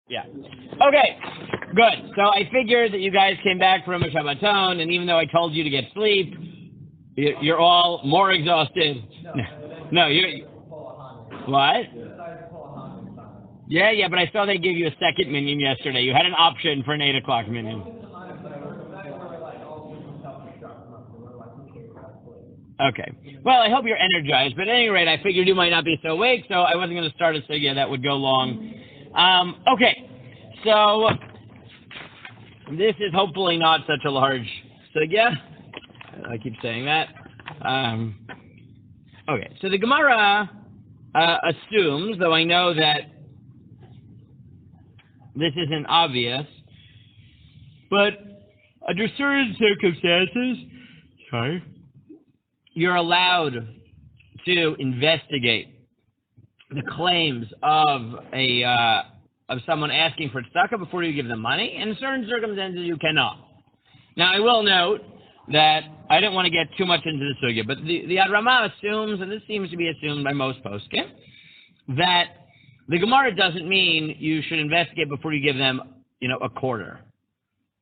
Yeah. Okay. Good. So I figured that you guys came back from a Shabbaton, and even though I told you to get sleep, you're all more exhausted. No, you. What? Yeah, but I saw they gave you a second minion yesterday. You had an option for an 8 o'clock minion. Okay. Well, I hope you're energized, but at any rate, I figured you might not be so awake, so I wasn't going to start a sugya that would go long. Okay. So this is hopefully not such a large sugya. I keep saying that. Okay. So the Gemara assumes, though I know that this isn't obvious, but under certain circumstances, you're allowed to investigate the claims of someone asking for tzedakah before you give them money. In certain circumstances, you cannot. Now, I will note that I don't want to get too much into the sugya, but the Ad Ramah assumes, and this seems to be assumed by most poskim, that the Gemara doesn't mean you should investigate before you give them, a quarter,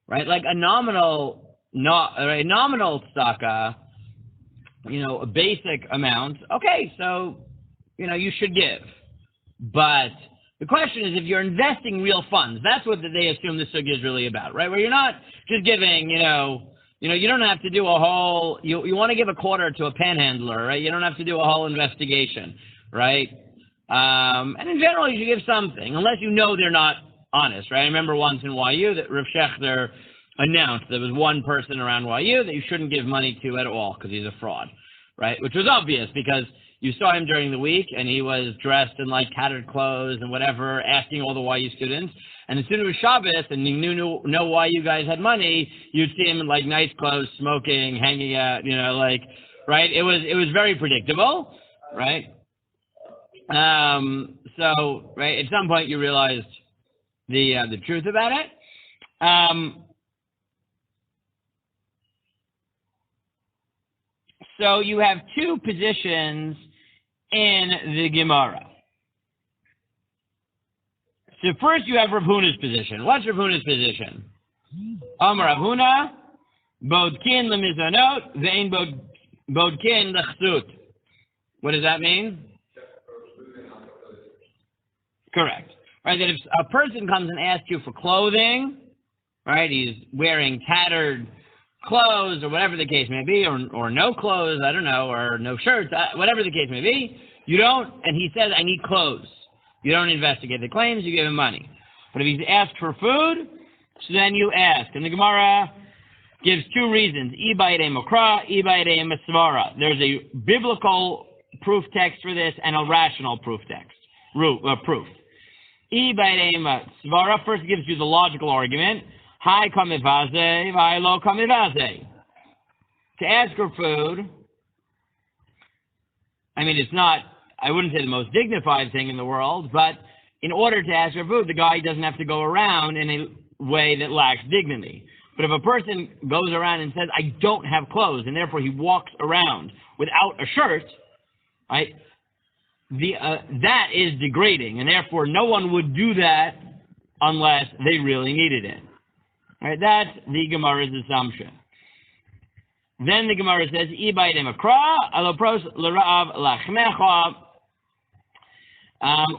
right? Like a nominal tzedakah, a basic amount. Okay, so you should give, but the question is if you're investing real funds. That's what they assume the sugya is really about, right? Where you're not just giving, you don't have to do a whole. You want to give a quarter to a panhandler, right? You don't have to do a whole investigation, right? And in general, you should give something, unless they're not honest, right? I remember once in YU that Rav Shechter announced there was one person around YU that you shouldn't give money to at all because he's a fraud, right? Which was obvious because you saw him during the week and he was dressed in like tattered clothes and whatever, asking all the YU students. And as soon as it was Shabbos and you know why you guys had money, you'd see him in like nice clothes, smoking, hanging out, right? It was very predictable, right? So, right, at some point you realized the truth about it. So you have two positions in the Gemara. So first you have Rav Huna's position. What's Rav Huna's position? Amar Rav Huna, bodkin lemizanot, ve'ein bodkin lechsut. What does that mean? Correct. Right, that if a person comes and asks you for clothing, right, he's wearing tattered clothes or whatever the case may be, or no clothes, I don't know, or no shirts, whatever the case may be, you don't, and he says, I need clothes. You don't investigate the claims, you give him money. But if he's asked for food, so then you ask. And the Gemara gives two reasons, ibayre mokra, ibayre mesvara. There's a biblical proof text for this and a rational proof text, proof. Svara first gives you the logical argument. Hi kamivaze, hi lo kamivaze. To ask for food, I mean, it's not, I wouldn't say the most dignified thing in the world, but in order to ask for food, the guy doesn't have to go around in a way that lacks dignity. But if a person goes around and says, I don't have clothes, and therefore he walks around without a shirt, right? That is degrading, and therefore no one would do that unless they really needed it. Right? That's the Gemara's assumption. Then the Gemara says,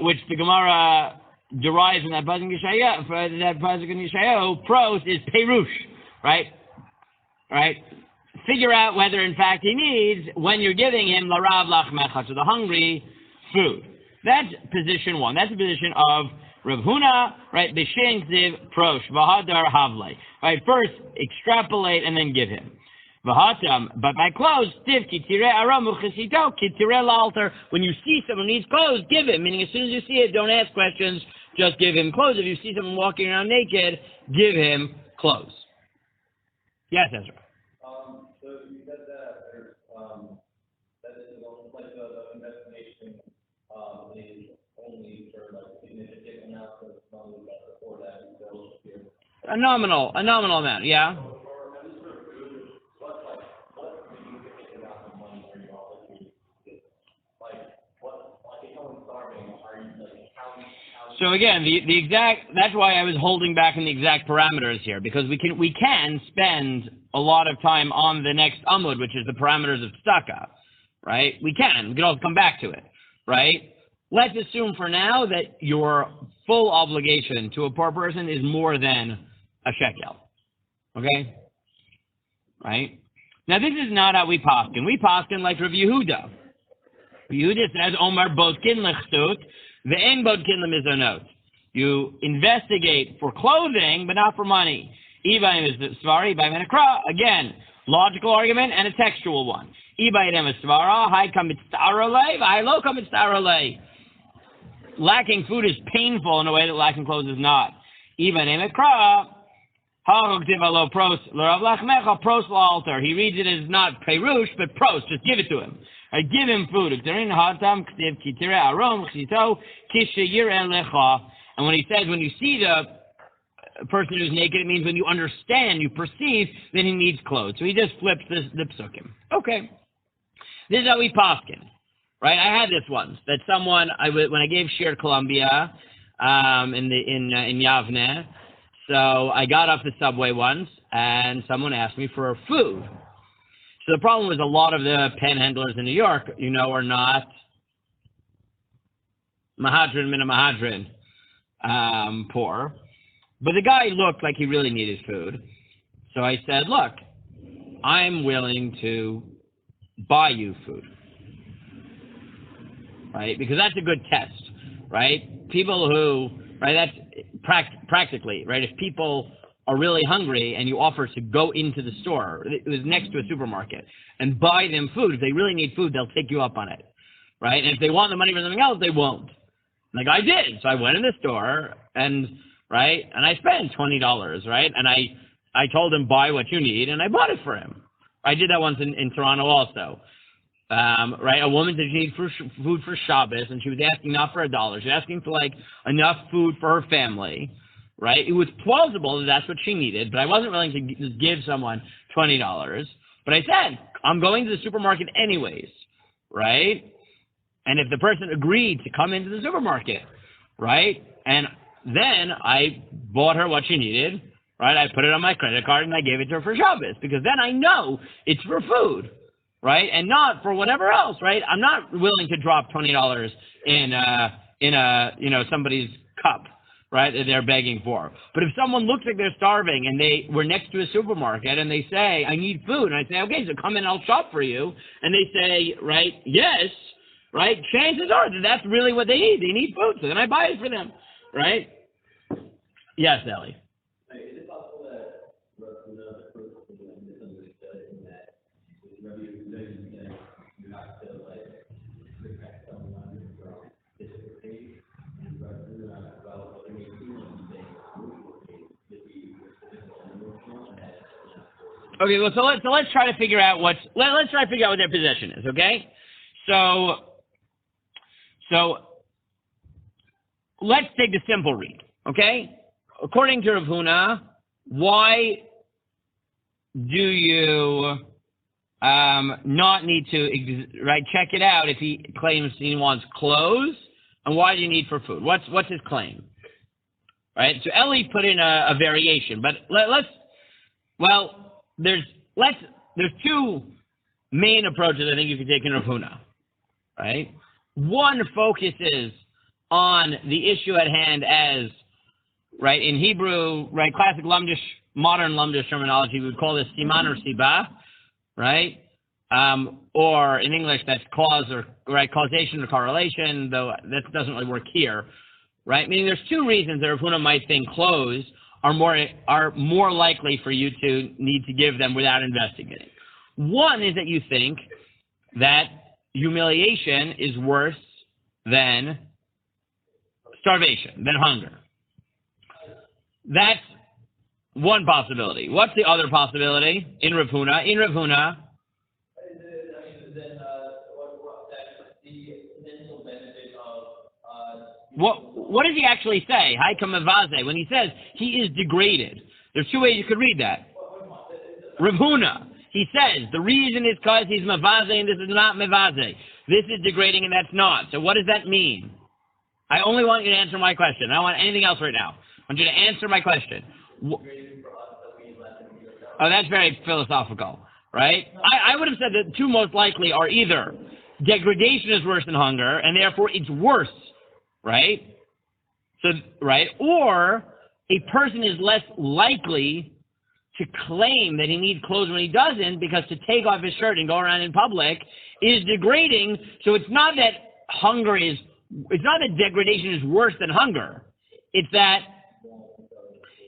which the Gemara derives from that pasuk in Yeshayahu. Pros is perush, right? Right? Figure out whether in fact he needs, when you're giving him larav lachmecha, to the hungry, food. That's position one. That's the position of Rav Huna, right? B'shen ksiv prosh v'hadar havlei. Right? First extrapolate and then give him. V'hatam, but by clothes, tiv kitire aramu chesito kitire lalter. When you see someone needs clothes, give him. Meaning, as soon as you see it, don't ask questions. Just give him clothes. If you see someone walking around naked, give him clothes. Yes, Ezra. So you said that there's that is almost like the investigation is only for like significant amounts of money before that is still here. A nominal amount, yeah. So So again, the exact, that's why I was holding back in the exact parameters here, because we can spend a lot of time on the next amud, which is the parameters of tzedakah, right? We can also come back to it, right? Let's assume for now that your full obligation to a poor person is more than a shekel, okay? Right? Now this is not how we paskin. We paskin like Rav Yehuda. Yehuda says, Omar bodkin lechsut, ve'en bodkin lemizonot. You investigate for clothing, but not for money. Again, logical argument and a textual one. Lacking food is painful in a way that lacking clothes is not. He reads it as not perush, but pros. Just give it to him. I give him food. And when he says, when you see the person who's naked, it means when you understand, you perceive that he needs clothes. So he just flips the psukim. Okay. This is how we paskin. Right? I had this once, that someone, when I gave Shir Columbia in Yavne, so I got off the subway once, and someone asked me for food. So the problem was a lot of the panhandlers in New York, are not mahadrin min mahadrin, poor. But the guy looked like he really needed food. So I said, look, I'm willing to buy you food. Right? Because that's a good test, right? People who, right, that's practically, right? If people are really hungry and you offer to go into the store, it was next to a supermarket, and buy them food, if they really need food, they'll take you up on it, right? And if they want the money for something else, they won't. Like I did. So I went in the store and, right, and I spent $20, right? And I told him, buy what you need, and I bought it for him. I did that once in Toronto also. Right, a woman said she needed food for Shabbos, and she was asking not for $1. She was asking for like enough food for her family, right? It was plausible that that's what she needed, but I wasn't willing to just give someone $20. But I said, I'm going to the supermarket anyways, right? And if the person agreed to come into the supermarket, right, and then I bought her what she needed, right? I put it on my credit card and I gave it to her for Shabbos, because then I know it's for food. Right, and not for whatever else, right? I'm not willing to drop $20 in somebody's cup, right, that they're begging for. But if someone looks like they're starving and they were next to a supermarket and they say, I need food, and I say, okay, so come in, I'll shop for you, and they say, right, yes, right, chances are that that's really what they need. They need food, so then I buy it for them, right? Yes, Ellie. Okay, well, so let's try to figure out let's try to figure out what their position is. Okay, so let's take the simple read. Okay, according to Rav Huna, why do you not need to check it out if he claims he wants clothes, and why do you need for food? What's his claim? Right. So Eli put in a variation, but there's two main approaches I think you can take in Rav Huna, right? One focuses on the issue at hand as, right, in Hebrew, right, classic Lumdish, modern Lumdish terminology, we would call this siman or siba, right? Or in English, that's cause or, right, causation or correlation, though that doesn't really work here, right? Meaning there's two reasons that Rav Huna might think clothes are more likely for you to need to give them without investigating. One is that you think that humiliation is worse than starvation, than hunger. That's one possibility. What's the other possibility in Rav Huna? In Rav Huna, what does he actually say? Haika mevaze. When he says he is degraded, there's two ways you could read that. Rav Huna, he says the reason is because he's mevaze and this is not mevaze. This is degrading and that's not. So what does that mean? I only want you to answer my question. I don't want anything else right now. I want you to answer my question. Oh, that's very philosophical, right? I would have said the two most likely are either degradation is worse than hunger, and therefore it's worse, right? So, right? Or a person is less likely to claim that he needs clothes when he doesn't, because to take off his shirt and go around in public is degrading. So it's not that degradation is worse than hunger. It's that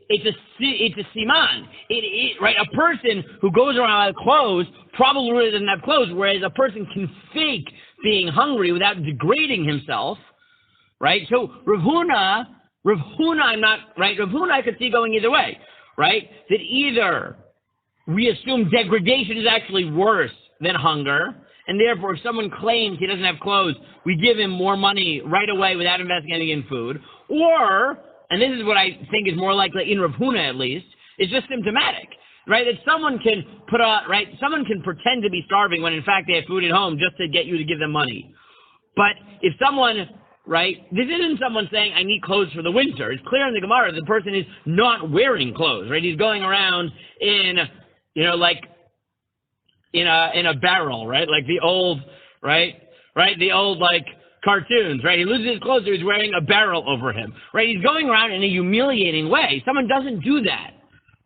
it's a siman. Right? A person who goes around without clothes probably really doesn't have clothes, whereas a person can fake being hungry without degrading himself, right? So Rav Huna, I'm not, right? Rav Huna I could see going either way, right? That either we assume degradation is actually worse than hunger, and therefore if someone claims he doesn't have clothes, we give him more money right away without investing anything in food, or, and this is what I think is more likely in Rav Huna at least, is just symptomatic, right? That someone can someone can pretend to be starving when in fact they have food at home just to get you to give them money. But if someone, right, this isn't someone saying, I need clothes for the winter. It's clear in the Gemara the person is not wearing clothes, right? He's going around in, like in a barrel, right? Like the old, right? The old, like, cartoons, right? He loses his clothes, so he's wearing a barrel over him, right? He's going around in a humiliating way. Someone doesn't do that,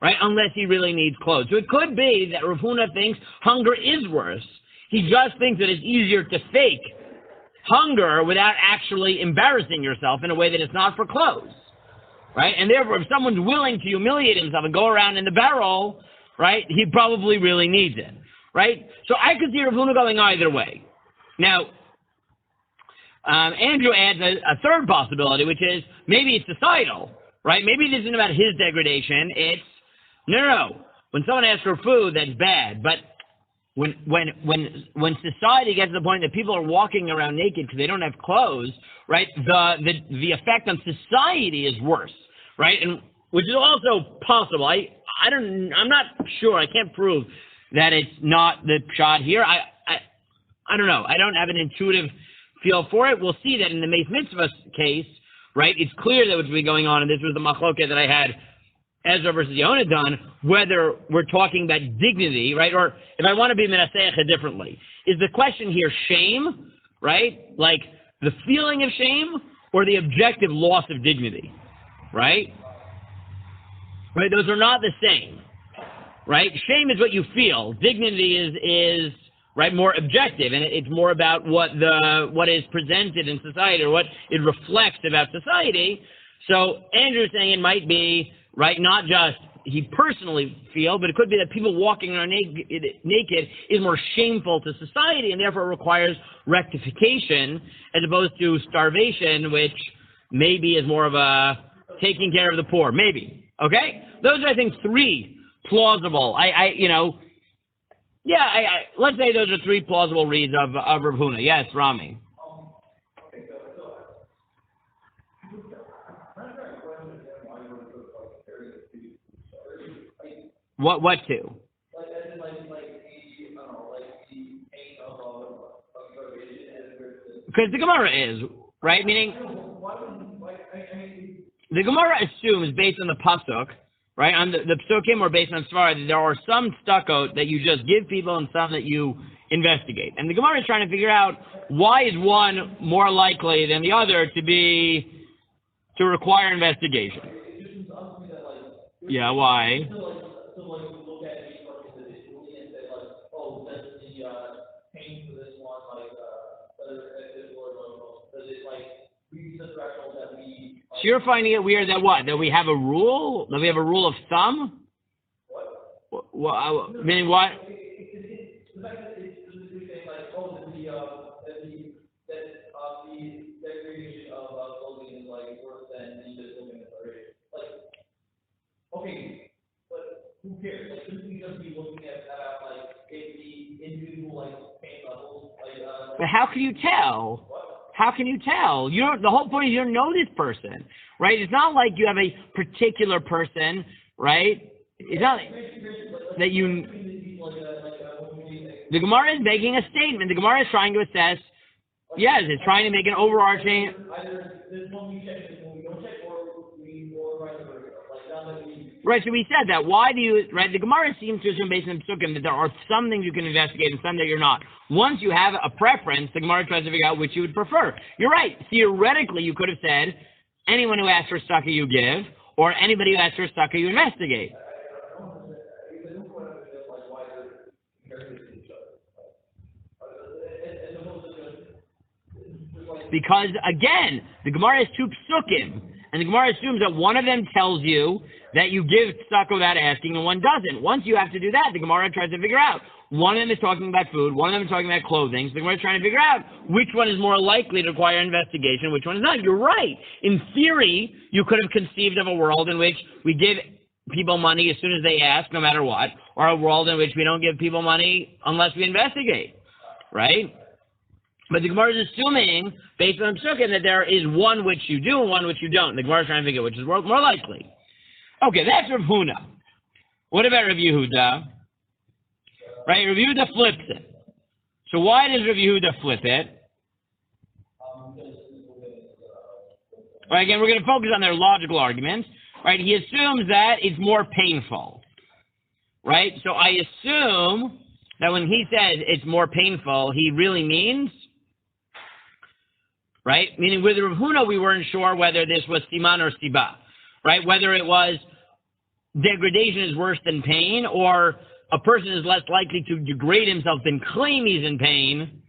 right? Unless he really needs clothes. So it could be that Rav Huna thinks hunger is worse. He just thinks that it's easier to fake hunger without actually embarrassing yourself in a way that it's not for clothes, right? And therefore, if someone's willing to humiliate himself and go around in the barrel, right, he probably really needs it, right? So I could see Rav Huna going either way. Now, Andrew adds a third possibility, which is maybe it's societal, right? Maybe this isn't about his degradation. It's, no. When someone asks for food, that's bad. But when society gets to the point that people are walking around naked because they don't have clothes, right? The effect on society is worse, right? And which is also possible. I'm not sure. I can't prove that it's not the shot here. I don't know. I don't have an intuitive feel for it. We'll see that in the Meis Mitzvah case, right? It's clear that what's been going on, and this was the machloket that I had Ezra versus Yonatan, whether we're talking about dignity, right? Or if I want to be menaseach differently, is the question here shame, right? Like the feeling of shame or the objective loss of dignity, right? Right? Those are not the same, right? Shame is what you feel. Dignity is right, more objective, and it's more about what is presented in society or what it reflects about society. So Andrew's saying it might be, right, not just he personally feel, but it could be that people walking around naked is more shameful to society and therefore requires rectification as opposed to starvation, which maybe is more of a taking care of the poor, maybe. Okay? Those are, I think, three plausible. Let's say those are three plausible reads of Rav Huna. Yes, Rami. What two? Because the Gemara is, right? Meaning, the Gemara assumes, based on the pasuk, right, on the psukim or based on svara, that there are some stucco that you just give people and some that you investigate. And the Gemara is trying to figure out why is one more likely than the other to require investigation. Yeah, why? So you're finding it weird that what? That we have a rule? That we have a rule of thumb? What? Meaning what? The fact that it's specifically saying like, the degradation of clothing is like worse than just looking at the race. Like, okay, but who cares? Like, shouldn't we just be looking at that like the individual like pain levels? But how can you tell? How can you tell? The whole point is you don't know this person, right? It's not like you have a particular person, right? It's not that you. The Gemara is making a statement. The Gemara is trying to assess Yes, it's trying to make an overarching. Either this one we check, this one we don't check, or vice versa. Like now that we. Right, so we said that. Why do you, right, the Gemara seems to assume based on the Psukim that there are some things you can investigate and some that you're not. Once you have a preference, the Gemara tries to figure out which you would prefer. You're right. Theoretically, you could have said, anyone who asks for tzedakah you give, or anybody who asks for tzedakah you investigate. Because, again, the Gemara has two psukim, and the Gemara assumes that one of them tells you that you give tzedakah without asking, and one doesn't. Once you have to do that, the Gemara tries to figure out. One of them is talking about food, one of them is talking about clothing, so the Gemara is trying to figure out which one is more likely to require investigation, which one is not. You're right. In theory, you could have conceived of a world in which we give people money as soon as they ask, no matter what, or a world in which we don't give people money unless we investigate, right? But the Gemara is assuming, based on Psukim, that there is one which you do and one which you don't. The Gemara is trying to figure out which is more likely. Okay, that's Rav Huna. What about Rav Yehuda? Right, Rav Yehuda flips it. So why does Rav Yehuda flip it? Right, again, we're going to focus on their logical arguments. Right, he assumes that it's more painful. Right, so I assume that when he says it's more painful, he really means, right? Meaning with Rav Huna, we weren't sure whether this was siman or siba, right? Whether it was degradation is worse than pain, or a person is less likely to degrade himself than claim he's in pain,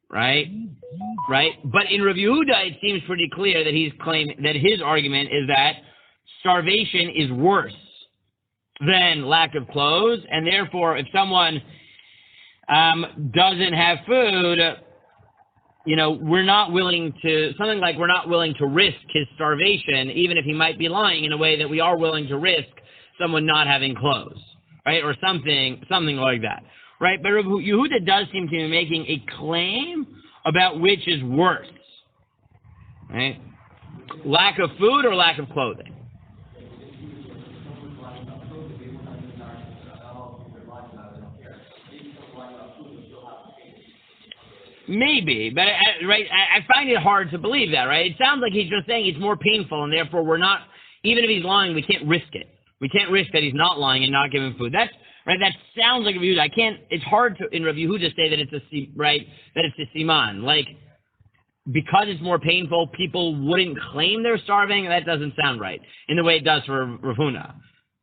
right? Right? But in Rav Yehuda, it seems pretty clear that he's claiming that his argument is that starvation is worse than lack of clothes, and therefore, if someone doesn't have food, you know, we're not willing to risk his starvation, even if he might be lying, in a way that we are willing to risk someone not having clothes, right? Or something like that, right? But Yehuda does seem to be making a claim about which is worse, right? Lack of food or lack of clothing. Maybe, but I find it hard to believe that, right? It sounds like he's just saying it's more painful, and therefore we're not, even if he's lying, we can't risk it. We can't risk that he's not lying and not giving food. That's right. That sounds like Rav Yehuda. It's hard to in Rav Yehuda say that it's a siman. Like, because it's more painful, people wouldn't claim they're starving. That doesn't sound right in the way it does for Rav Huna,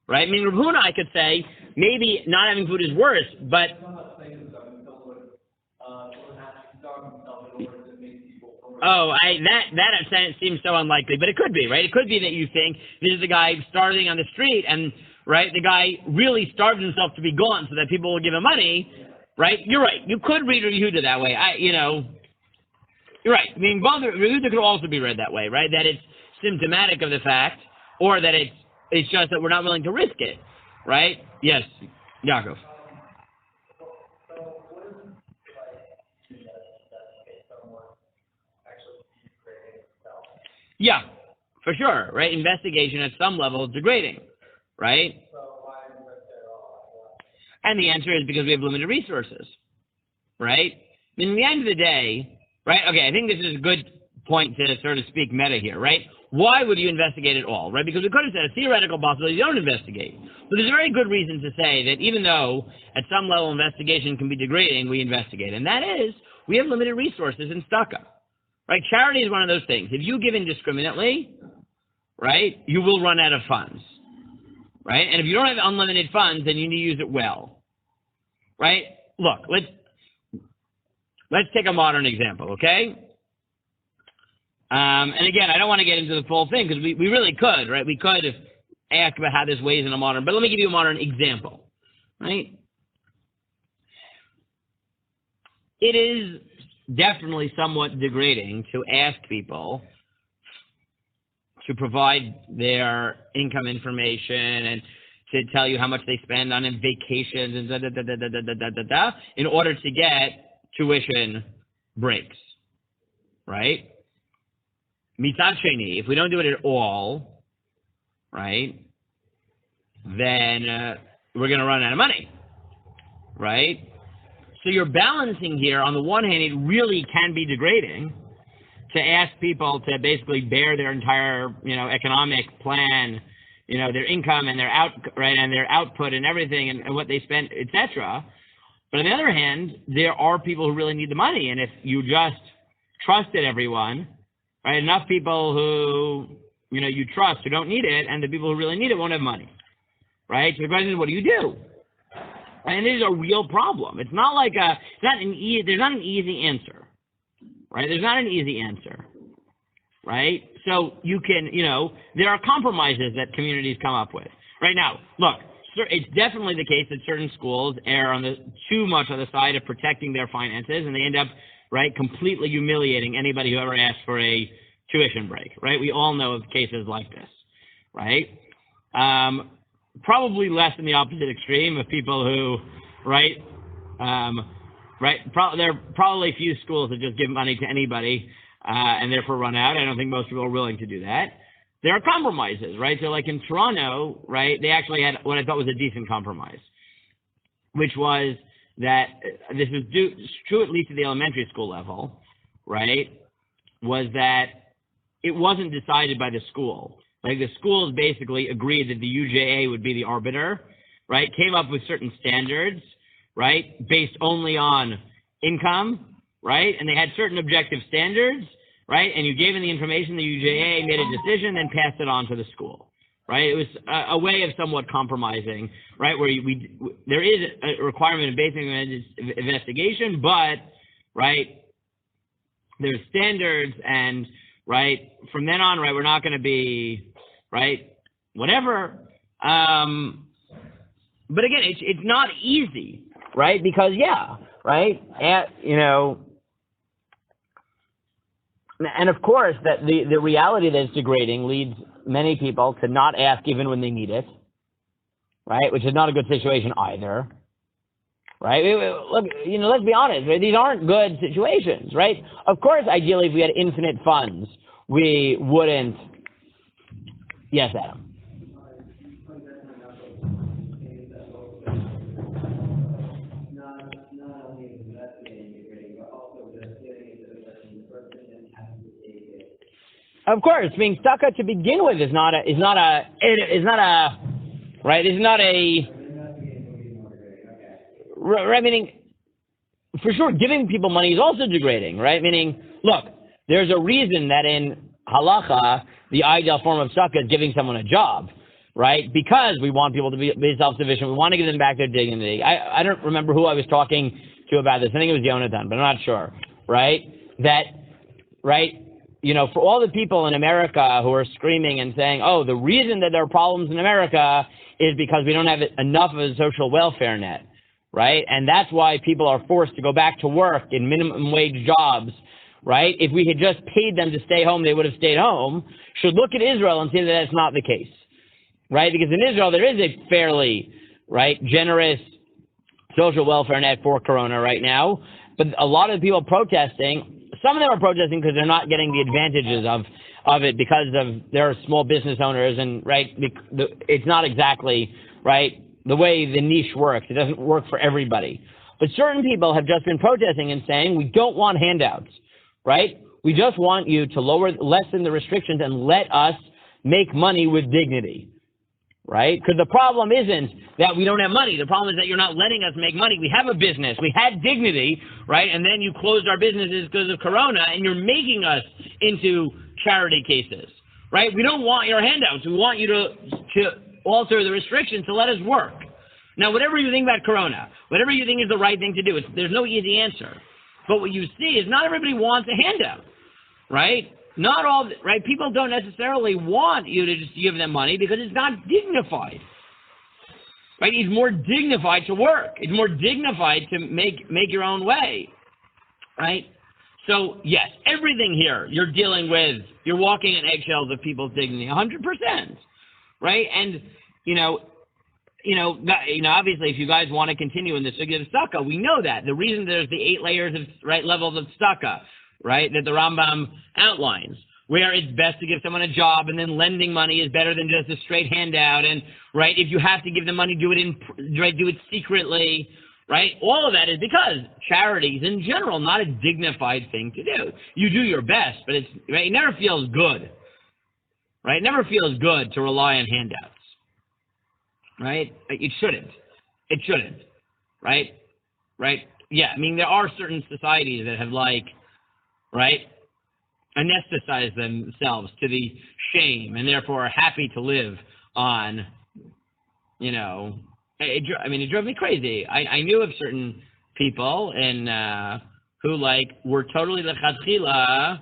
right? I mean, Rav Huna, I could say maybe not having food is worse, but that seems so unlikely, but it could be, right? It could be that you think this is a guy starving on the street, and right, the guy really starved himself to be gone so that people will give him money, right? You're right. You could read Rav Yehuda that way. You're right. I mean, both Rav Yehuda could also be read that way, right? That it's symptomatic of the fact, or that it's just that we're not willing to risk it, right? Yes, Yaakov. Yeah, for sure, right? Investigation at some level is degrading, right? And the answer is because we have limited resources, right? I mean, at the end of the day, right? Okay, I think this is a good point to sort of speak meta here, right? Why would you investigate at all, right? Because we could have said a theoretical possibility you don't investigate. But there's a very good reason to say that even though at some level investigation can be degrading, we investigate. And that is, we have limited resources in tzedakah. Right, charity is one of those things. If you give indiscriminately, right, you will run out of funds, right? And if you don't have unlimited funds, then you need to use it well, right? Look, let's take a modern example, okay? And again, I don't want to get into the full thing because we really could, right? We could ask about how this weighs in a modern, but let me give you a modern example, right? It is definitely somewhat degrading to ask people to provide their income information and to tell you how much they spend on vacations and in order to get tuition breaks, right? Mitzad sheni, if we don't do it at all, right, then we're going to run out of money, right? So you're balancing here. On the one hand, it really can be degrading to ask people to basically bear their entire, economic plan, their income and their output and everything and what they spend, etc. But on the other hand, there are people who really need the money, and if you just trusted everyone, right, enough people who you trust who don't need it, and the people who really need it won't have money, right? So the question is, what do you do? And it is a real problem. It's not like there's not an easy answer, right? There's not an easy answer, right? So you can, there are compromises that communities come up with. Right now, look, it's definitely the case that certain schools err too much on the side of protecting their finances, and they end up, right, completely humiliating anybody who ever asks for a tuition break, right? We all know of cases like this, right? Probably less in the opposite extreme of people who, right, there are probably few schools that just give money to anybody and therefore run out. I don't think most people are willing to do that. There are compromises, right? So like in Toronto, right, they actually had what I thought was a decent compromise, which was that this was true at least at the elementary school level, right, was that it wasn't decided by the school. Like the schools basically agreed that the UJA would be the arbiter, right, came up with certain standards, right, based only on income, right, and they had certain objective standards, right, and you gave them the information, the UJA made a decision, then passed it on to the school, right? It was a way of somewhat compromising, right, where there is a requirement of basic investigation, but, right, there's standards and, right, from then on, right, we're not going to be, right, whatever. But again, it's not easy, right, because, right, and of course, that the reality that it's degrading leads many people to not ask even when they need it, right, which is not a good situation either, right? Look, let's be honest, right? These aren't good situations, right? Of course, ideally, if we had infinite funds, we wouldn't. Yes, Adam. Of course, being stuck to begin with is not a right, meaning, for sure, giving people money is also degrading, right? Meaning, look, there's a reason that in halacha, the ideal form of tzedakah is giving someone a job, right? Because we want people to be self-sufficient. We want to give them back their dignity. I don't remember who I was talking to about this. I think it was Jonathan, but I'm not sure, right? That, right, for all the people in America who are screaming and saying, oh, the reason that there are problems in America is because we don't have enough of a social welfare net, right? And that's why people are forced to go back to work in minimum wage jobs, right? If we had just paid them to stay home, they would have stayed home. Should look at Israel and see that that's not the case, right? Because in Israel, there is a fairly, right, generous social welfare net for Corona right now. But a lot of the people protesting, some of them are protesting because they're not getting the advantages of it because of their small business owners and, right, it's not exactly, right, the way the niche works. It doesn't work for everybody. But certain people have just been protesting and saying, we don't want handouts, right? We just want you to lessen the restrictions and let us make money with dignity, right? Because the problem isn't that we don't have money. The problem is that you're not letting us make money. We have a business. We had dignity, right? And then you closed our businesses because of Corona, and you're making us into charity cases, right? We don't want your handouts. We want you to alter the restrictions to let us work. Now, whatever you think about Corona, whatever you think is the right thing to do, there's no easy answer. But what you see is not everybody wants a handout, right? Not all, right? People don't necessarily want you to just give them money because it's not dignified, right? It's more dignified to work. It's more dignified to make your own way, right? So, yes, everything here you're dealing with, you're walking on eggshells of people's dignity, 100%, right? And, obviously, if you guys want to continue in this sugya of tzedakah, we know that. The reason there's the 8 layers of, right, levels of tzedakah, right, that the Rambam outlines, where it's best to give someone a job, and then lending money is better than just a straight handout. And, right, if you have to give them money, do it secretly, right? All of that is because charity is in general not a dignified thing to do. You do your best, but right, it never feels good, right? It never feels good to rely on handouts, right? It shouldn't. It shouldn't, right? Right? Yeah, I mean, there are certain societies that have, like, right, anesthetized themselves to the shame and therefore are happy to live on, you know, it drove me crazy. I knew of certain people who, like, were totally lechatchila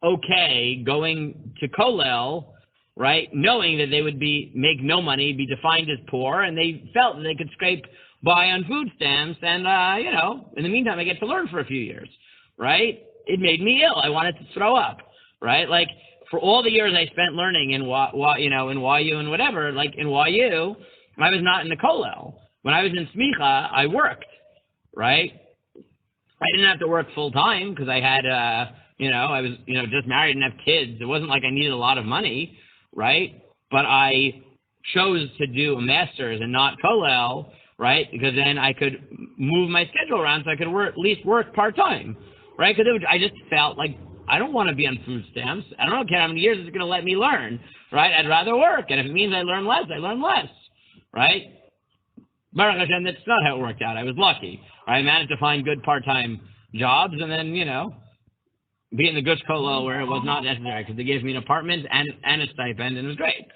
okay going to Kollel, right, knowing that they would make no money, be defined as poor, and they felt that they could scrape by on food stamps, and you know, in the meantime, I get to learn for a few years, right? It made me ill. I wanted to throw up, right? Like, for all the years I spent learning in in YU and whatever, like in YU, I was not in the Kollel. When I was in Smicha, I worked, right? I didn't have to work full time because I had, I was, just married and have kids. It wasn't like I needed a lot of money, right? But I chose to do a master's and not Kollel, right? Because then I could move my schedule around so I could at least work part-time, right? Because I just felt like I don't want to be on food stamps. I don't care how many years it's going to let me learn, right? I'd rather work. And if it means I learn less, I learn less, right? Baruch Hashem, that's not how it worked out. I was lucky. I managed to find good part-time jobs and then, be in the Gush Kollel where it was not necessary because they gave me an apartment and a stipend, and it was great.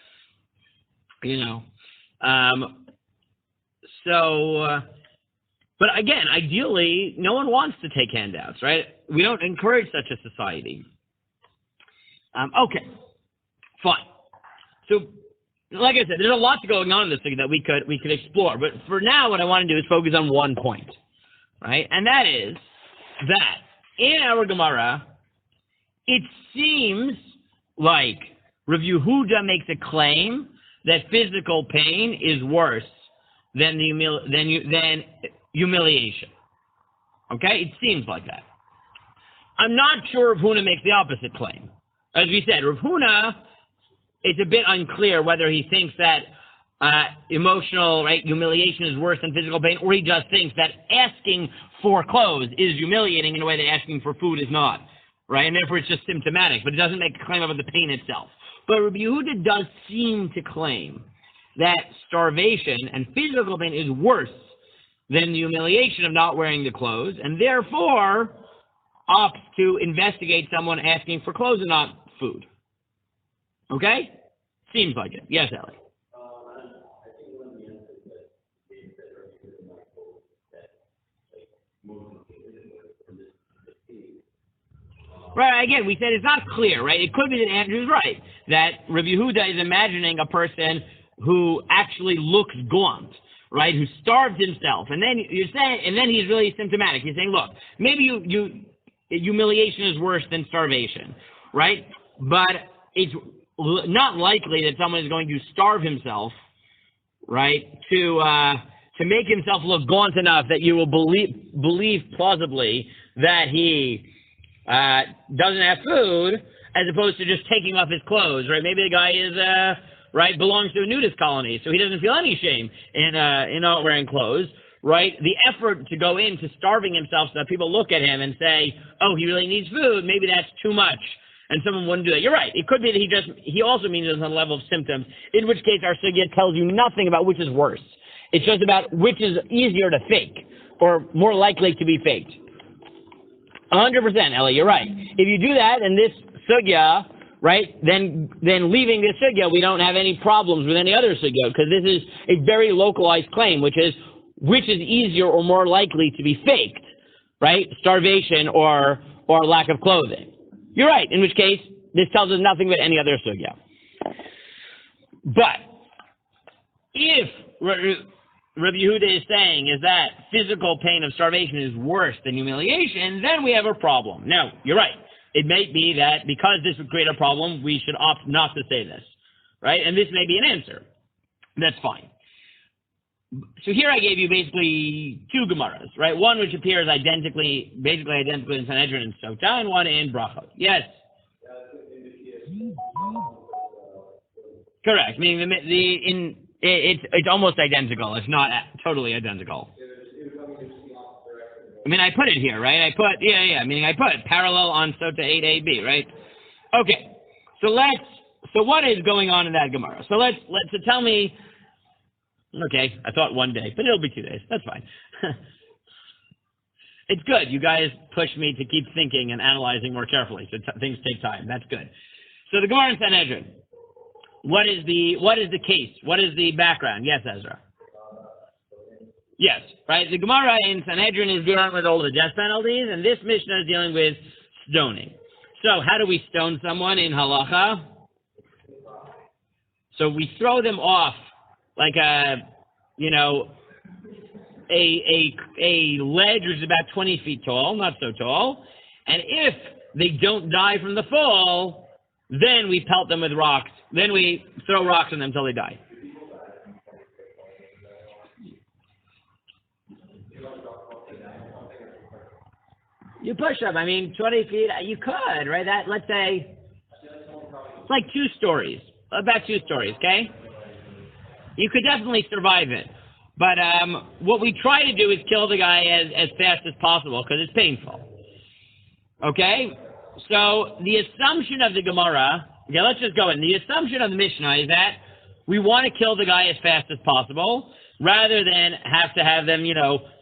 But again, ideally, no one wants to take handouts, right? We don't encourage such a society. Okay, fine. So, like I said, there's a lot going on in this thing that we could explore. But for now, what I want to do is focus on one point, right? And that is that in our Gemara, it seems like Rav Yehuda makes a claim that physical pain is worse than humiliation. Okay? It seems like that. I'm not sure Rav Huna makes the opposite claim. As we said, Rav Huna, it's a bit unclear whether he thinks that emotional humiliation is worse than physical pain, or he just thinks that asking for clothes is humiliating in a way that asking for food is not. Right? And therefore it's just symptomatic, but it doesn't make a claim about the pain itself. But Rabbi Yehuda does seem to claim that starvation and physical pain is worse than the humiliation of not wearing the clothes, and therefore opts to investigate someone asking for clothes and not food. Okay? Seems like it. Yes, Ellie. I think one of the answers that David said earlier in my quote that moving from this case. Right, again, we said it's not clear, right? It could be that Andrew's right, that Rabbi Yehuda is imagining a person who actually looks gaunt, right, who starved himself, and then he's really symptomatic. He's saying, look, maybe humiliation is worse than starvation, right? But it's not likely that someone is going to starve himself, right, to make himself look gaunt enough that you will believe plausibly that he doesn't have food, as opposed to just taking off his clothes, right? Maybe the guy is belongs to a nudist colony, so he doesn't feel any shame in not wearing clothes, right? The effort to go into starving himself so that people look at him and say, oh, he really needs food, maybe that's too much, and someone wouldn't do that. You're right. It could be that he also means it on a level of symptoms, in which case our sugya tells you nothing about which is worse. It's just about which is easier to fake, or more likely to be faked. 100%, Ellie, you're right. If you do that in this sugya, right, then leaving this sugya, we don't have any problems with any other sugya, because this is a very localized claim, which is easier or more likely to be faked, right? Starvation or lack of clothing. You're right, in which case, this tells us nothing about any other sugya. But if Rabbi Yehuda is saying is that physical pain of starvation is worse than humiliation, then we have a problem. Now, you're right. It may be that because this would create a problem, we should opt not to say this, right? And this may be an answer. That's fine. So here I gave you basically two Gemaras, right? One which appears basically identical in Sanhedrin and Sotah, and one in Brachot. Yes? Correct. Meaning It's almost identical. It's not totally identical. I mean, I put it here, right? Meaning I put parallel on Sota 8AB, right? Okay. So what is going on in that Gemara? So tell me. Okay, I thought one day, but it'll be 2 days. That's fine. It's good. You guys push me to keep thinking and analyzing more carefully. So things take time. That's good. So the Gemara in Sanhedrin. What is the case? What is the background? Yes, Ezra. Yes, right. The Gemara in Sanhedrin is dealing with all the death penalties, and this Mishnah is dealing with stoning. So how do we stone someone in halacha? So we throw them off like a ledge which is about 20 feet tall, not so tall, and if they don't die from the fall, then we pelt them with rocks. Then we throw rocks on them until they die. You push them. I mean, 20 feet, you could, right? Let's say, it's like 2 stories. About 2 stories, okay? You could definitely survive it. But what we try to do is kill the guy as fast as possible because it's painful. Okay? So the assumption of the Gemara, okay, let's just go in. The assumption of the Mishnah is that we want to kill the guy as fast as possible rather than have to have them,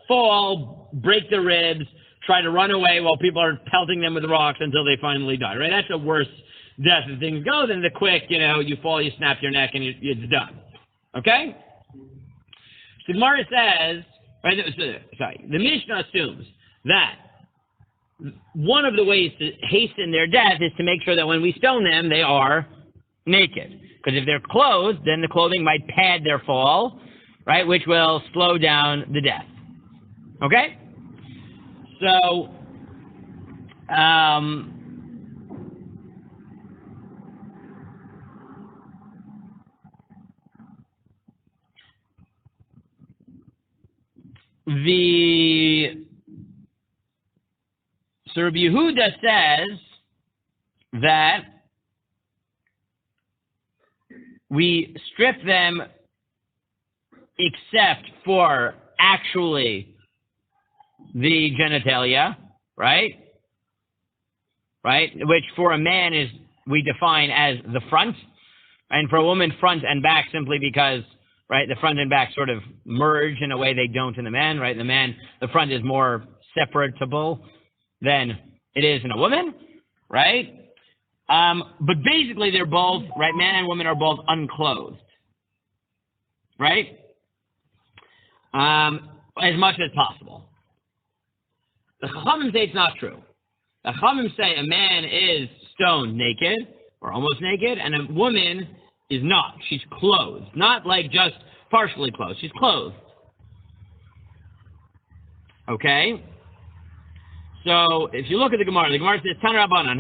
fall, break their ribs, try to run away while people are pelting them with rocks until they finally die, right? That's a worse death as things go than the quick, you fall, you snap your neck, and it's done. Okay? So the Gemara says, right, the Mishnah assumes that one of the ways to hasten their death is to make sure that when we stone them, they are naked. Because if they're clothed, then the clothing might pad their fall, right, which will slow down the death. Okay? So, So Rabbi Yehuda says that we strip them except for actually the genitalia, right? Right? Which for a man we define as the front, and for a woman, front and back, simply because, right, the front and back sort of merge in a way they don't in the man, right? The front is more separatable than it is in a woman, right? But basically they're both, right, man and woman are both unclothed, right? As much as possible. The Chachamim say it's not true. The Chachamim say a man is stoned naked, or almost naked, and a woman is not. She's clothed. Not like just partially clothed. She's clothed. Okay? So, if you look at the Gemara says, Tan Rabbanan,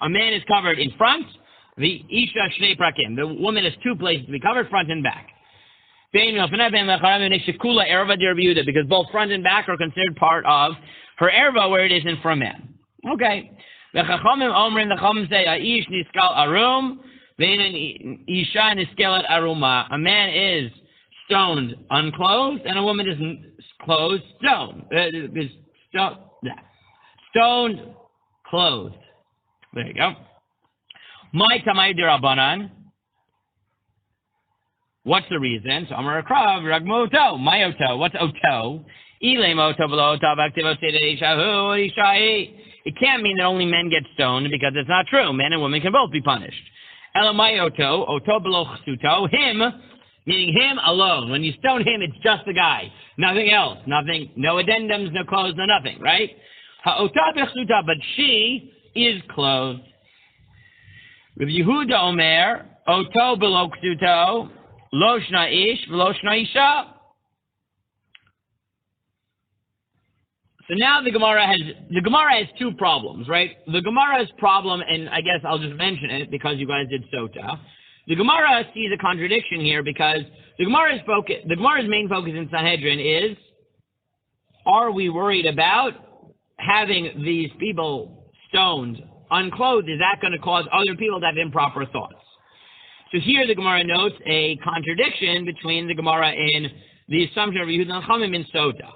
a man is covered in front, the Isha Shnei Prakim. The woman has 2 places to be covered, front and back. Because both front and back are considered part of her erva, where it isn't for a man. Okay. The Chachamim say, Aish niskal arum, Isha niskelet aruma. A man is stoned unclothed, and a woman is clothed stoned. Stoned clothed. There you go. My tamay derabanan. What's the reason? So Amar Krav Ragmoto. My oto. What's oto? Ilem oto below oto baktivo sede ishahu ishai. It can't mean that only men get stoned because it's not true. Men and women can both be punished. Elamai oto below chsuto. Him, meaning him alone. When you stone him, it's just the guy. Nothing else. Nothing. No addendums, no clothes, no nothing. Right? Ha'ota bechsuta. But she is clothed. With Yehuda Omer, oto below chsuto. Lo shna ish, v'lo shna isha. So now the Gemara has 2 problems, right? The Gemara's problem, and I guess I'll just mention it because you guys did Sota. The Gemara sees a contradiction here because the Gemara's main focus in Sanhedrin is, are we worried about having these people stoned unclothed? Is that going to cause other people to have improper thoughts? So So here the Gemara notes a contradiction between the Gemara in the assumption of Yehuda and Chamim in Sota.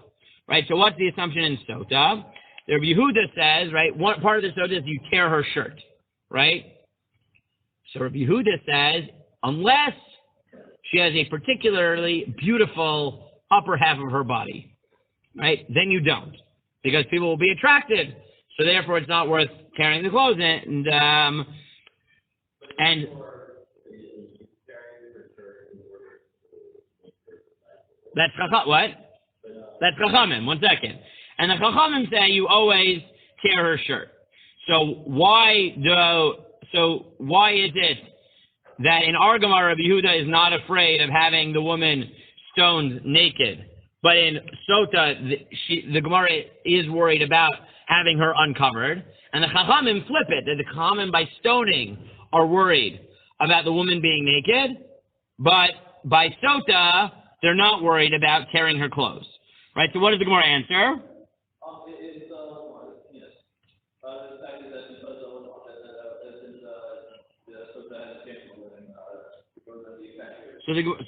Right? So what's the assumption in Sota? The Yehuda says, right, one part of the Sota is you tear her shirt. Right? So Rabbi Yehuda says, unless she has a particularly beautiful upper half of her body, right, then you don't. Because people will be attracted. So therefore it's not worth tearing the clothes in. And that's what? That's Chachamim. 1 second. And the Chachamim say you always tear her shirt. So why is it that in our Gemara, Rabbi Yehuda is not afraid of having the woman stoned naked, but in Sota, the Gemara is worried about having her uncovered, and the Chachamim flip it, that the Chachamim by stoning are worried about the woman being naked, but by Sota, they're not worried about tearing her clothes. Right, so what does the Gemara answer?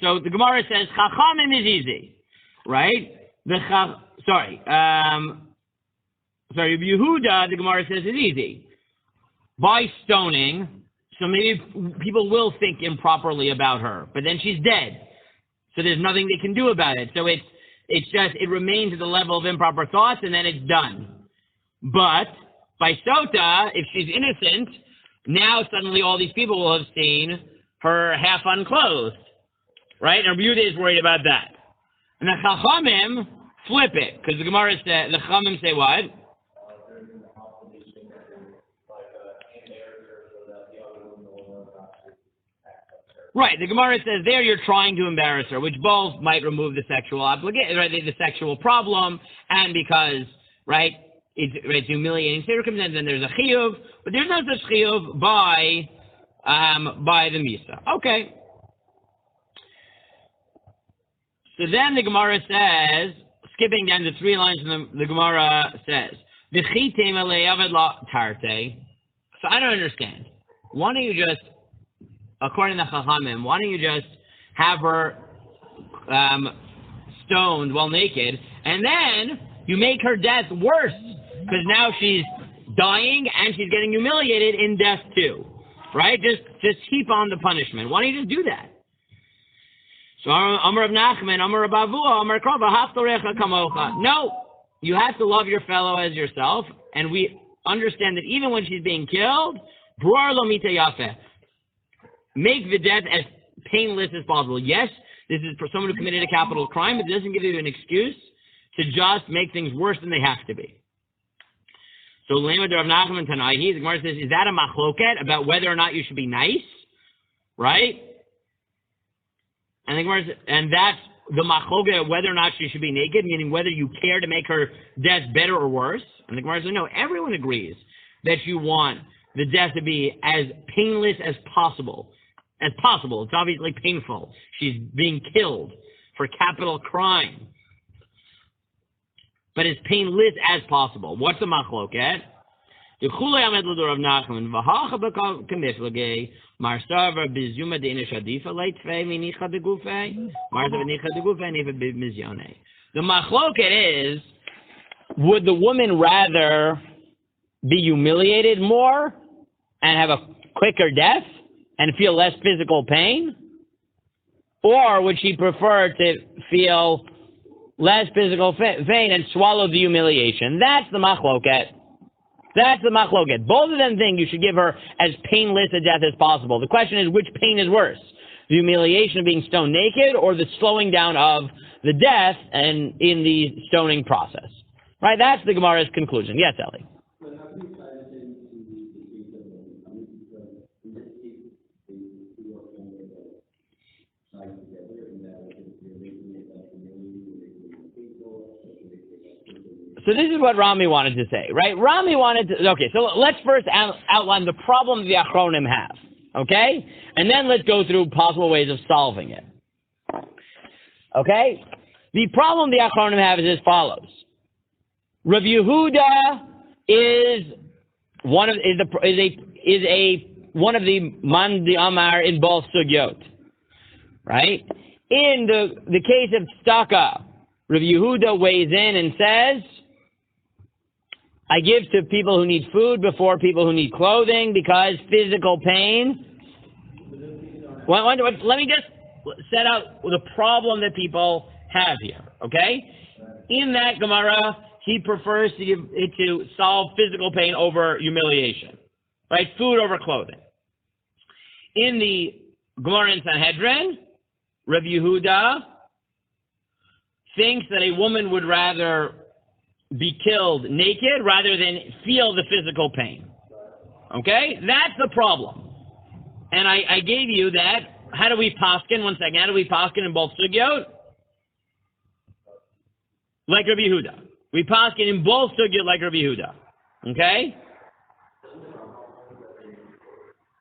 So the Gemara says Chachamim is easy, right? Rabbi Yehuda, the Gemara says is easy. By stoning, so maybe people will think improperly about her, but then she's dead, so there's nothing they can do about it. So it remains at the level of improper thoughts, and then it's done. But by Sota, if she's innocent, now suddenly all these people will have seen her half unclothed. Right? And Rabbi Yehuda is worried about that. And the Chachamim flip it, because the Gemara says, the Chachamim say what? Right, the Gemara says there you're trying to embarrass her, which both might remove the sexual obligation, right, the sexual problem, and because, right, it's humiliating circumstance, and there's a chiyuv, but there's no such chiyuv by the Misa. Okay. So then the Gemara says, skipping down to 3 lines, the Gemara says, so I don't understand. Why don't you just, according to Chachamim, why don't you just have her stoned while naked, and then you make her death worse, because now she's dying and she's getting humiliated in death too, right? Just heap on the punishment. Why don't you just do that? So Amar Rav Nachman, Amar Rav Avua, Amar Krava, Haftorecha Kamocha. No, you have to love your fellow as yourself, and we understand that even when she's being killed, Bruar Lo Mita Yafeh. Make the death as painless as possible. Yes, this is for someone who committed a capital crime, but it doesn't give you an excuse to just make things worse than they have to be. So Lema de Rav Nachman Tanaihi, the Gemara says, is that a machloket about whether or not you should be nice? Right? And the Gemara says, and that's the machloket whether or not she should be naked, meaning whether you care to make her death better or worse. And the Gemara says, no, everyone agrees that you want the death to be as painless as possible. It's obviously painful. She's being killed for capital crime. But as painless as possible. What's the machloket? The machloket is, would the woman rather be humiliated more and have a quicker death and feel less physical pain? Or would she prefer to feel less physical pain and swallow the humiliation? That's the machloket. Both of them think you should give her as painless a death as possible. The question is, which pain is worse? The humiliation of being stoned naked or the slowing down of the death and in the stoning process? Right? That's the Gemara's conclusion. Yes, Eli? So this is what Rami wanted to say, right? Okay, so let's first outline the problem the Achronim have, okay? And then let's go through possible ways of solving it. Okay? The problem the Achronim have is as follows. Rav Yehuda is a one of the man di amar in both sugyot, right? In the case of tzedakah, Rav Yehuda weighs in and says, I give to people who need food before people who need clothing because physical pain. Let me just set out the problem that people have here, okay? In that Gemara, he prefers to solve physical pain over humiliation, right? Food over clothing. In the Gemara in Sanhedrin, Rav Yehuda thinks that a woman would rather be killed naked rather than feel the physical pain. Okay? That's the problem. And I gave you that. How do we paskin? One second. How do we paskin in both sugyot? Like Rabbi Yehuda. We paskin in both sugyot like Rabbi Yehuda. Okay?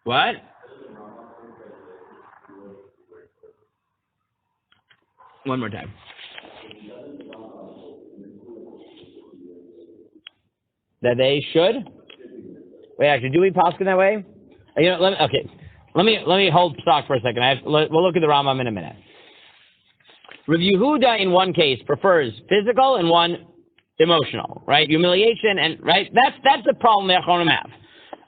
What? One more time. That they should? Wait, actually, do we paskin that way? Let me hold stock for a second. We'll look at the Rambam in a minute. Rav Yehuda in one case prefers physical and one emotional, right? Humiliation and right. That's the problem the Achronim have.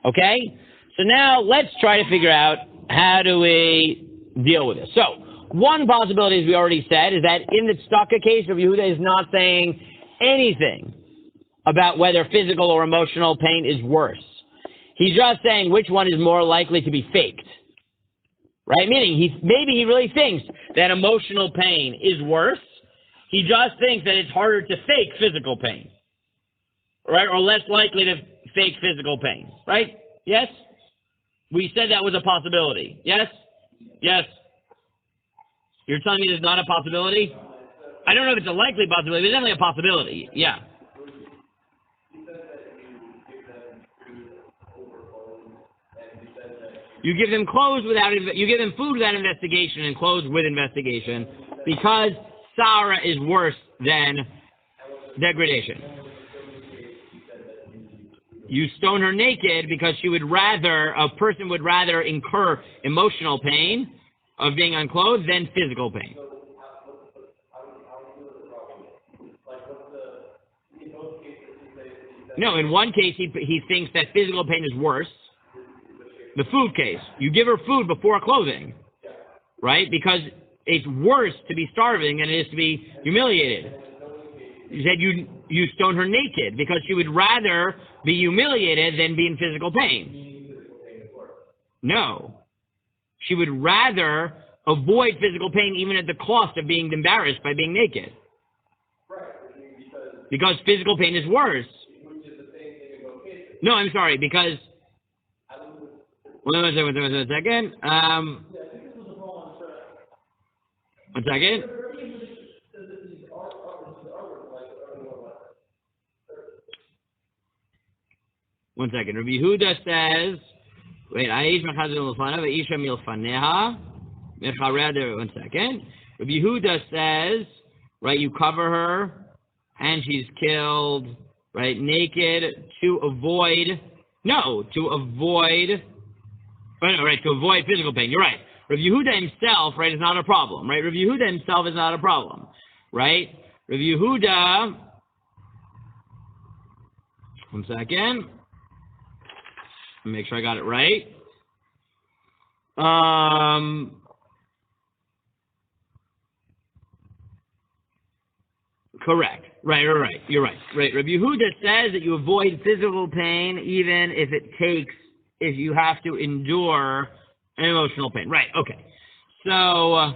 Okay. So now let's try to figure out how do we deal with this. So one possibility, as we already said, is that in the tzedakah case, Rav Yehuda is not saying anything about whether physical or emotional pain is worse. He's just saying which one is more likely to be faked, right? Meaning maybe he really thinks that emotional pain is worse. He just thinks that it's harder to fake physical pain, right? Or less likely to fake physical pain, right? Yes? We said that was a possibility. Yes? Yes. You're telling me there's not a possibility? I don't know if it's a likely possibility, but it's definitely a possibility. Yeah. You give them clothes you give them food without investigation and clothes with investigation because Sarah is worse than degradation. You stone her naked because a person would rather incur emotional pain of being unclothed than physical pain. No, in one case he thinks that physical pain is worse. The food case, you give her food before clothing, right? Because it's worse to be starving than it is to be humiliated. You said you stone her naked because she would rather be humiliated than be in physical pain. No. She would rather avoid physical pain even at the cost of being embarrassed by being naked. Because physical pain is worse. No, I'm sorry, because... One second. One second. One second. Rabbi Yehuda says, wait, one second. Rabbi Yehuda says, right, you cover her and she's killed, right, naked to avoid physical pain. You're right. Rav Yehuda himself, right, is not a problem, right? Rav Yehuda himself is not a problem, right? Rav Yehuda, one second. Let me make sure I got it right. Correct. Right. You're right. Right. Rav Yehuda says that you avoid physical pain even if you have to endure an emotional pain. Right, okay. So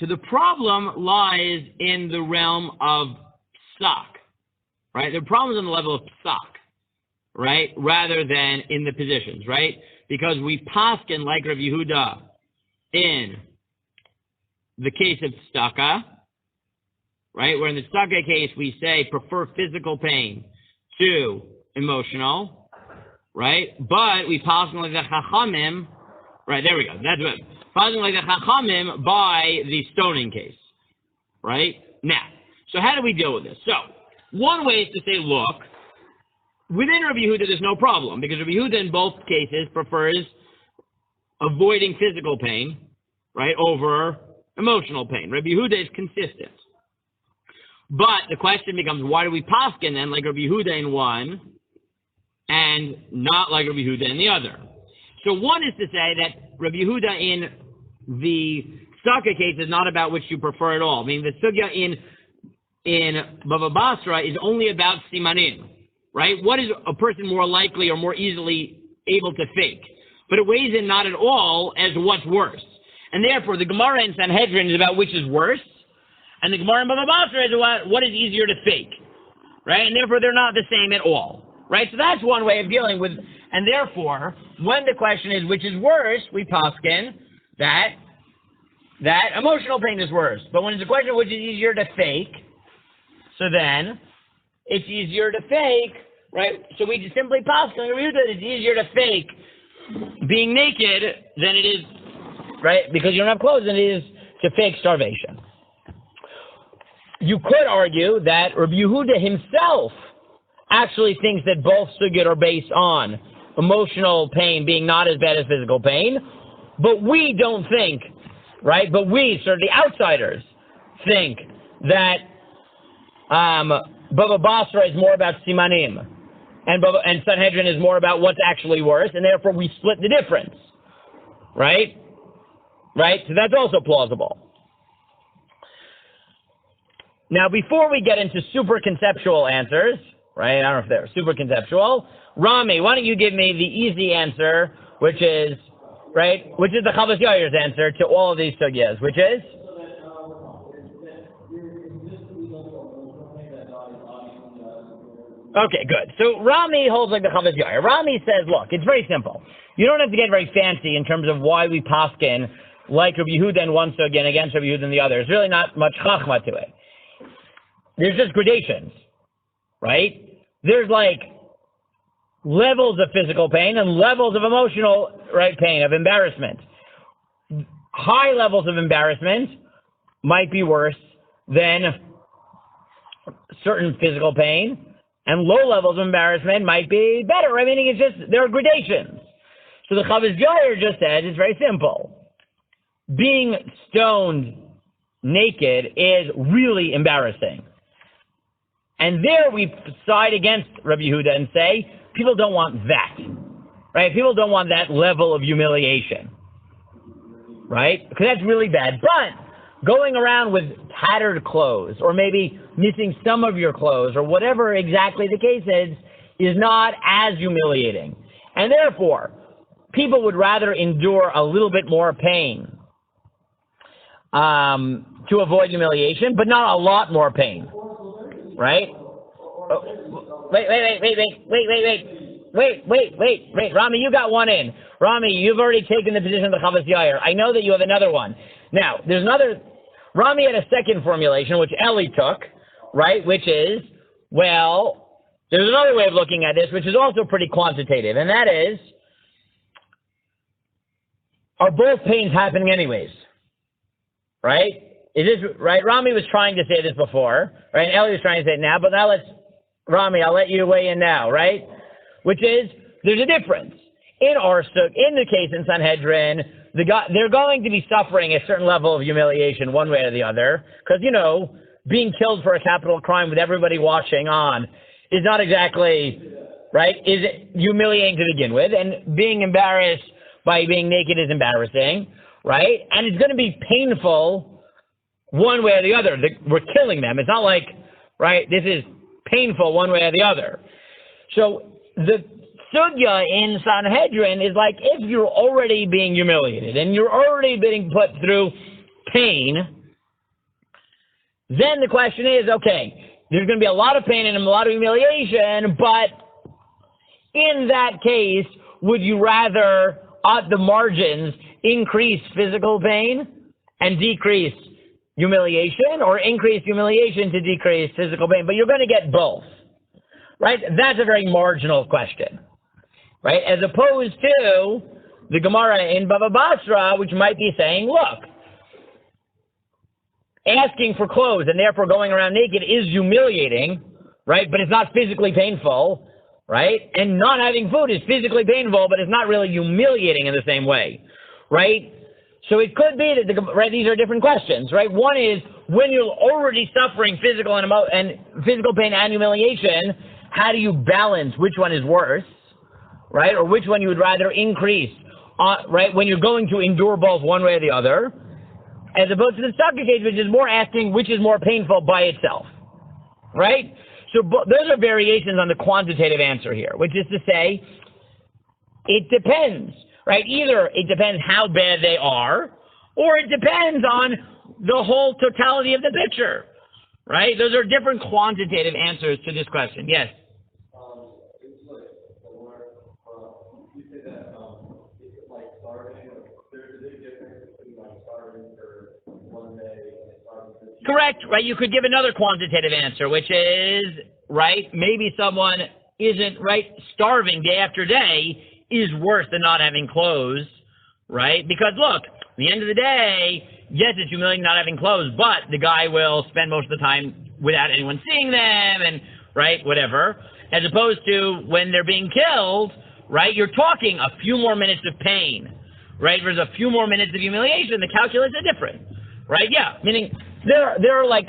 the problem lies in the realm of psak, right? The problem is on the level of psak, right? Rather than in the positions, right? Because we paskin like Rav Yehuda in the case of tzedakah, right? Where in the tzedakah case we say prefer physical pain to emotional, right? But we paskin like the chachamim, right? There we go. That's what paskin like the chachamim by the stoning case, right? Now, so how do we deal with this? So one way is to say, look, within Rabbi Yehuda, there's no problem, because Rabbi Yehuda in both cases prefers avoiding physical pain, right, over emotional pain. Rabbi Yehuda is consistent. But the question becomes, why do we paskin then like Rabbi Yehuda in one and not like Rabbi Yehuda in the other? So one is to say that Rabbi Yehuda in the Sukkah case is not about which you prefer at all. I mean, the sugya in Bava Basra is only about simanim, right? What is a person more likely or more easily able to fake? But it weighs in not at all as what's worse. And therefore, the Gemara in Sanhedrin is about which is worse, and the Gemara in Bava Basra is about what is easier to fake, right? And therefore, they're not the same at all, right? So that's one way of dealing with, and therefore, when the question is which is worse, we paskin that emotional pain is worse. But when it's a question of which is easier to fake, so then it's easier to fake, right? So we just simply paskin that it's easier to fake being naked than it is, right? Because you don't have clothes than it is to fake starvation. You could argue that Rabbi Yehuda himself actually thinks that both sugyot are based on emotional pain being not as bad as physical pain, but we don't think, right? But we, sort of the outsiders, think that Bava Basra is more about simanim, and Sanhedrin is more about what's actually worse, and therefore we split the difference, right? Right? So that's also plausible. Now, before we get into super conceptual answers, right? I don't know if they're super conceptual. Rami, why don't you give me the easy answer, which is, right? Which is the Chavos Yair's answer to all of these sugyas, which is? Okay, good. So Rami holds like the Chavos Yair. Rami says, look, it's very simple. You don't have to get very fancy in terms of why we paskin like Rabbi Yehuda in one sugya and against Rabbi Yehuda in the other. There's really not much chachma to it. There's just gradations, right? There's like levels of physical pain and levels of emotional, right, pain, of embarrassment. High levels of embarrassment might be worse than certain physical pain, and low levels of embarrassment might be better. I mean, it's just, there are gradations. So the Chavos Yair just says, it's very simple. Being stoned naked is really embarrassing. And there we side against Rabbi Yehuda and say, people don't want that, right? People don't want that level of humiliation, right? Because that's really bad. But going around with tattered clothes, or maybe missing some of your clothes, or whatever exactly the case is not as humiliating. And therefore, people would rather endure a little bit more pain to avoid humiliation, but not a lot more pain. Right? Oh, wait. Rami, you got one in. Rami, you've already taken the position of the Chavos Yair. I know that you have another one. Now, there's another. Rami had a second formulation, which Eli took, right? Which is, well, there's another way of looking at this, which is also pretty quantitative, and that is, are both pains happening anyways? Right? Is this right? Rami was trying to say this before, right? And Eli was trying to say it now, but now Rami, I'll let you weigh in now, right? Which is, there's a difference. In the case in Sanhedrin, they're going to be suffering a certain level of humiliation one way or the other, because, being killed for a capital crime with everybody watching on is not exactly, right, is humiliating to begin with, and being embarrassed by being naked is embarrassing, right? And it's going to be painful one way or the other. We're killing them. It's not like, right, this is painful one way or the other. So the sugya in Sanhedrin is like, if you're already being humiliated and you're already being put through pain, then the question is, okay, there's going to be a lot of pain and a lot of humiliation, but in that case, would you rather, at the margins, increase physical pain and decrease humiliation, or increase humiliation to decrease physical pain? But you're going to get both, right? That's a very marginal question, right? As opposed to the Gemara in Bava Basra, which might be saying, look, asking for clothes and therefore going around naked is humiliating, right? But it's not physically painful, right? And not having food is physically painful, but it's not really humiliating in the same way, right? So it could be that these are different questions, right? One is when you're already suffering physical and physical pain and humiliation, how do you balance which one is worse, right? Or which one you would rather increase, right? When you're going to endure both one way or the other, as opposed to the second case, which is more asking which is more painful by itself, right? So those are variations on the quantitative answer here, which is to say, it depends, right? Either it depends how bad they are, or it depends on the whole totality of the picture, right? Those are different quantitative answers to this question. Yes? It's like, you say that, it's like starving, there's a big difference between like starving for one day and starving for 2 days. Correct, right? You could give another quantitative answer, which is, right, maybe someone isn't, right, starving day after day is worse than not having clothes, right? Because look, at the end of the day, yes, it's humiliating not having clothes, but the guy will spend most of the time without anyone seeing them and, right, whatever, as opposed to when they're being killed, right, you're talking a few more minutes of pain, right? There's a few more minutes of humiliation. The calculus is different, right? Yeah, meaning there are like,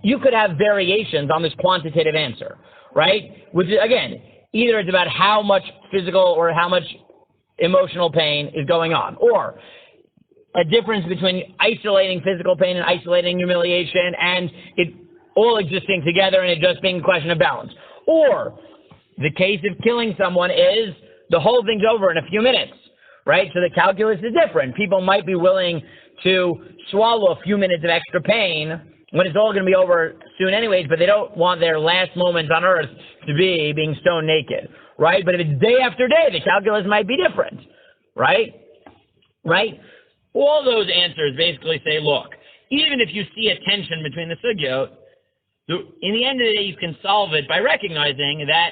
you could have variations on this quantitative answer, right? Which is, again, either it's about how much physical or how much emotional pain is going on, or a difference between isolating physical pain and isolating humiliation and it all existing together and it just being a question of balance. Or the case of killing someone is the whole thing's over in a few minutes, right? So the calculus is different. People might be willing to swallow a few minutes of extra pain when it's all going to be over soon anyways, but they don't want their last moments on earth to be being stone naked, right? But if it's day after day, the calculus might be different, right? Right? All those answers basically say, look, even if you see a tension between the sugyot, in the end of the day, you can solve it by recognizing that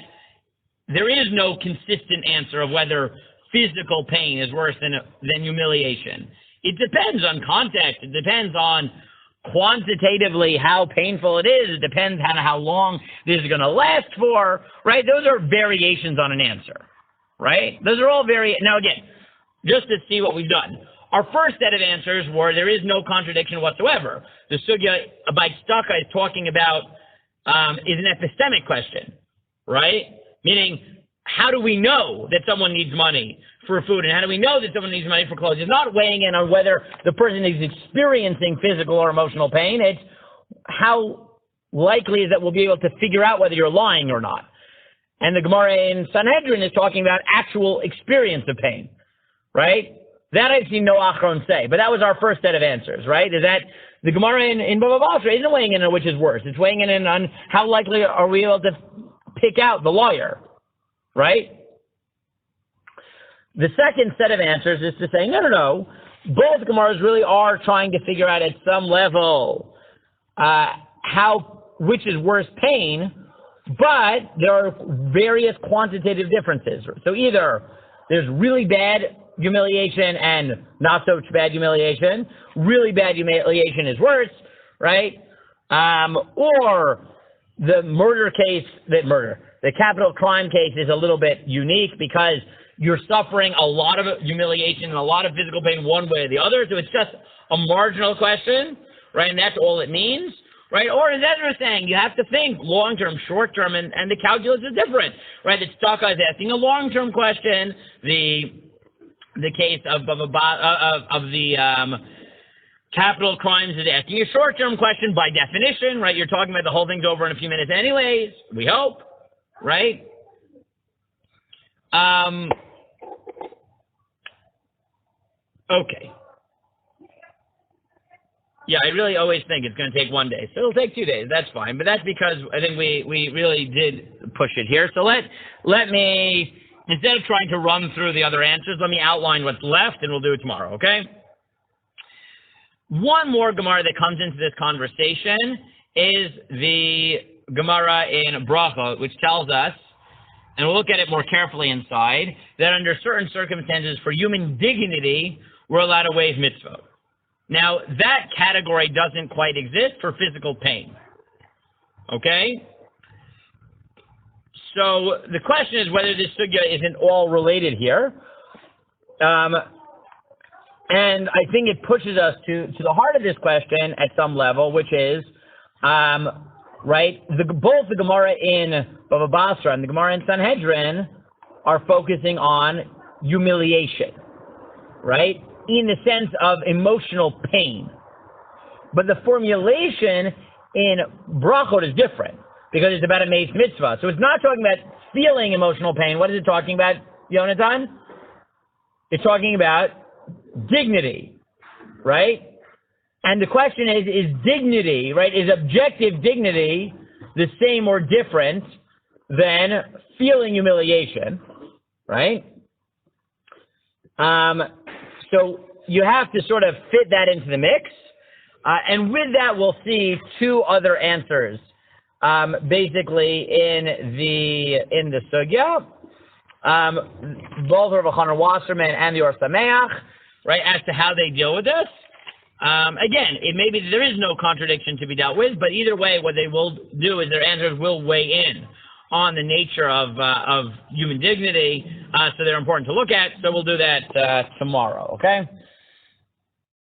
there is no consistent answer of whether physical pain is worse than humiliation. It depends on context. It depends on quantitatively how painful it is. It depends on how long this is going to last for, right? Those are variations on an answer, right? Those are all now again, just to see what we've done. Our first set of answers were there is no contradiction whatsoever. The sugya by Staka is talking about is an epistemic question, right? Meaning, how do we know that someone needs money for food, and how do we know that someone needs money for clothes? It's not weighing in on whether the person is experiencing physical or emotional pain. It's how likely is that we'll be able to figure out whether you're lying or not. And the Gemara in Sanhedrin is talking about actual experience of pain, right? That I've seen no Achron say, but that was our first set of answers, right? Is that the Gemara in Bava Basra isn't weighing in on which is worse. It's weighing in on how likely are we able to pick out the lawyer, right? The second set of answers is to say, no. Both Gemaras really are trying to figure out at some level which is worse pain, but there are various quantitative differences. So either there's really bad humiliation and not so bad humiliation. Really bad humiliation is worse, right? Or the the capital crime case is a little bit unique because you're suffering a lot of humiliation and a lot of physical pain one way or the other, so it's just a marginal question, right? And that's all it means, right? Or as Ezra is saying, you have to think long-term, short-term, and the calculus is different, right? The Tzedakah is asking a long-term question. The case of the capital crimes is asking a short-term question by definition, right? You're talking about the whole thing's over in a few minutes anyways, we hope, right? Okay. Yeah, I really always think it's going to take one day. So it'll take 2 days. That's fine. But that's because I think we really did push it here. So let me, instead of trying to run through the other answers, let me outline what's left, and we'll do it tomorrow, okay? One more Gemara that comes into this conversation is the Gemara in Bracha, which tells us, and we'll look at it more carefully inside, that under certain circumstances for human dignity, we're allowed to waive mitzvot. Now, that category doesn't quite exist for physical pain. Okay? So the question is whether this sugya isn't all related here. And I think it pushes us to the heart of this question at some level, which is, right, both the Gemara in Bava Basra and the Gemara in Sanhedrin are focusing on humiliation, right, in the sense of emotional pain. But the formulation in Brachot is different because it's about a meis mitzvah. So it's not talking about feeling emotional pain. What is it talking about, Yonatan? It's talking about dignity, right? And the question is dignity, right? Is objective dignity the same or different than feeling humiliation, right? So you have to sort of fit that into the mix. And with that, we'll see two other answers, basically in the sugya, both Rav Chanan Wasserman and the Or Sameach, right, as to how they deal with this. Again, it may be that there is no contradiction to be dealt with, but either way, what they will do is their answers will weigh in on the nature of human dignity, so they're important to look at. So we'll do that tomorrow, okay?